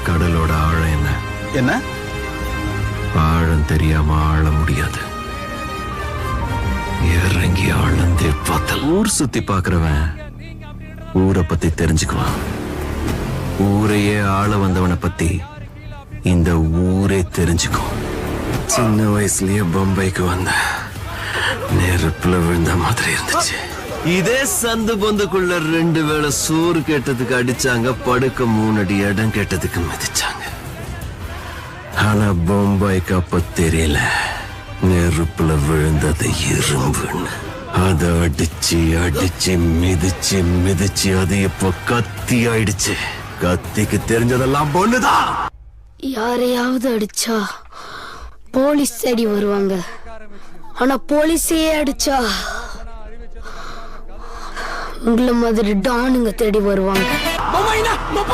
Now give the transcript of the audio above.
கடலோட ஆழம் என்ன? என்ன ஆழம் தெரியாம ஆழ முடியாது. இறங்கி ஆழ்ந்தே பார்த்தல். ஊர் சுத்தி பாக்குறவன் ஊரை பத்தி தெரிஞ்சுக்குவான். ஊரையே ஆள வந்தவனை பத்தி இந்த ஊரே தெரிஞ்சுக்கும். சின்ன வயசுலயே பம்பைக்கு வந்த நெருப்புல விழுந்த மாதிரி இருந்துச்சு. இதே சந்து பொந்துக்குள்ள 2 வேளை சோறு கேட்டதுக்கு அடிச்சாங்க, படுக்க 3 அடி இடம் கேட்டதுக்கு மிதிச்சாங்க. ஆனா பொம்பாய்க்கு அப்ப தெரியல நெருப்புல விழுந்தது இரும்புன்னு. அதை அடிச்சு அடிச்சு மிதிச்சு மிதிச்சு அது இப்ப கத்தி ஆயிடுச்சு. கத்திக்கு தெரிஞ்சதெல்லாம் பொண்ணுதான். யாரையாவது அடிச்சா போலீஸ் தேடி வருவாங்க. ஆனா போலீஸே அடிச்சா உங்களை மாதிரி டானுங்க தேடி வருவாங்க.